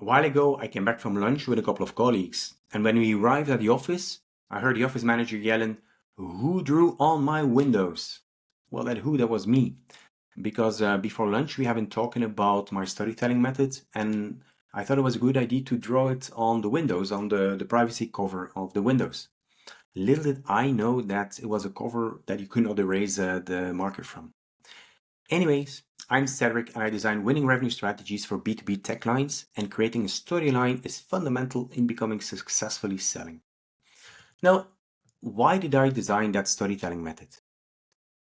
A while ago, I came back from lunch with a couple of colleagues, and when we arrived at the office, I heard the office manager yelling, "Who drew on my windows?" Well, that was me, because before lunch we have been talking about my storytelling method, and I thought it was a good idea to draw it on the windows, on the privacy cover of the windows. Little did I know that it was a cover that you could not erase the marker from. Anyways, I'm Cedric and I design winning revenue strategies for B2B tech clients, and creating a storyline is fundamental in becoming successfully selling. Now, why did I design that storytelling method?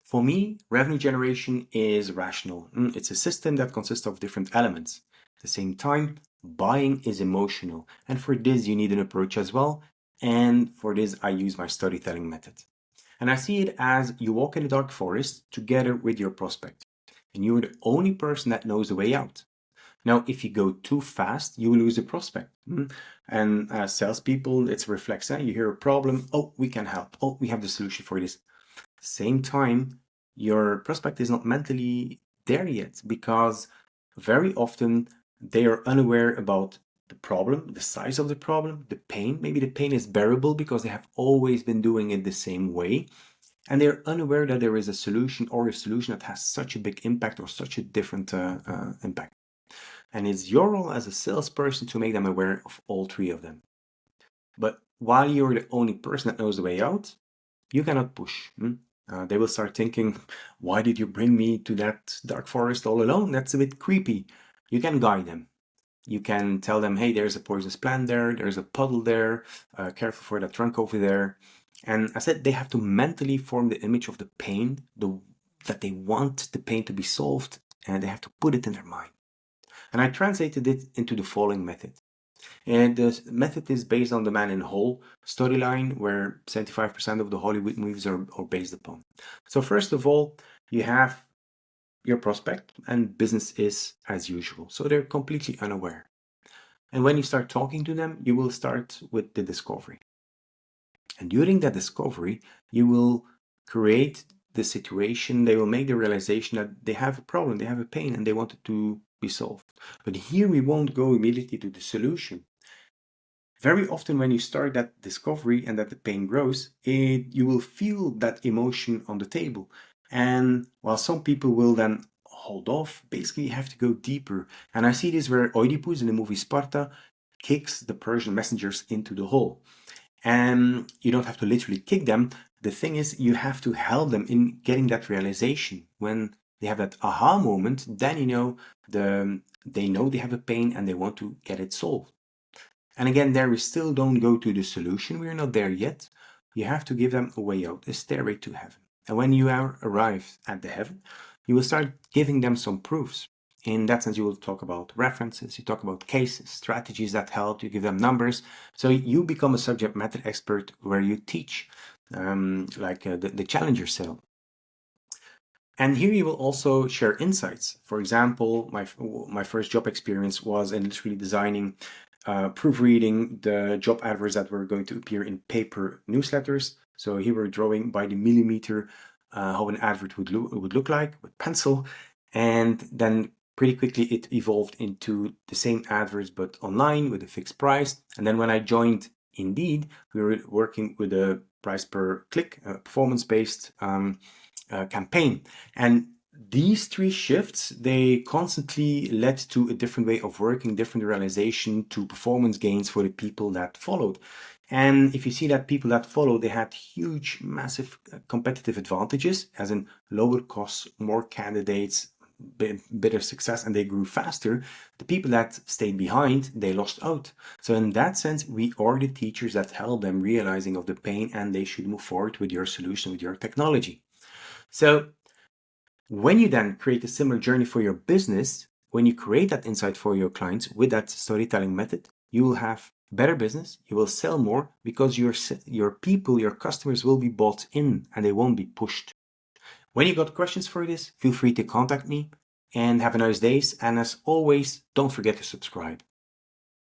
For me, revenue generation is rational. It's a system that consists of different elements. At the same time, buying is emotional, and for this you need an approach as well, and for this I use my storytelling method. And I see it as you walk in a dark forest together with your prospect, and you're the only person that knows the way out. Now, if you go too fast, you will lose the prospect. And as salespeople, it's a reflex. You hear a problem, oh, we can help. Oh, we have the solution for this. Same time, your prospect is not mentally there yet, because very often they are unaware about the problem, the size of the problem, the pain. Maybe the pain is bearable because they have always been doing it the same way. And they're unaware that there is a solution, or a solution that has such a big impact or such a different impact. And it's your role as a salesperson to make them aware of all three of them. But while you're the only person that knows the way out, you cannot push. They will start thinking, why did you bring me to that dark forest all alone? That's a bit creepy. You can guide them. You can tell them, hey, there's a poisonous plant there, there's a puddle there, careful for that trunk over there. And I said they have to mentally form the image of the pain, that they want the pain to be solved, and they have to put it in their mind. And I translated it into the following method. And the method is based on the Man in Hole storyline, where 75% of the Hollywood movies are based upon. So first of all, you have your prospect, and business is as usual. So they're completely unaware. And when you start talking to them, you will start with the discovery. And during that discovery, you will create the situation. They will make the realization that they have a problem, they have a pain, and they want it to be solved. But here we won't go immediately to the solution. Very often when you start that discovery and that the pain grows, you will feel that emotion on the table. And while some people will then hold off, basically you have to go deeper. And I see this where Oedipus in the movie Sparta kicks the Persian messengers into the hole. And you don't have to literally kick them. The thing is, you have to help them in getting that realization. When they have that aha moment, then they know they have a pain and they want to get it solved. And again, there we still don't go to the solution. We're not there yet. You have to give them a way out, a stairway to heaven. And when you arrive at the heaven, you will start giving them some proofs. In that sense, you will talk about references, you talk about cases, strategies that help, you give them numbers. So you become a subject matter expert where you teach, like the challenger sale. And here you will also share insights. For example, my first job experience was in literally designing, proofreading the job adverts that were going to appear in paper newsletters. So here we're drawing by the millimeter how an advert would look like with pencil. And then pretty quickly it evolved into the same adverts, but online with a fixed price. And then when I joined Indeed, we were working with a price per click, performance-based campaign. And these three shifts, they constantly led to a different way of working, different realization to performance gains for the people that followed. And if you see that people that followed, they had huge, massive competitive advantages, as in lower costs, more candidates, better success, and they grew faster. The people that stayed behind, they lost out. So in that sense, we are the teachers that help them realizing of the pain, and they should move forward with your solution, with your technology. So when you then create a similar journey for your business, when you create that insight for your clients with that storytelling method, you will have better business, you will sell more, because your people, your customers will be bought in and they won't be pushed. When you got questions for this, feel free to contact me, and have a nice day. And as always, don't forget to subscribe.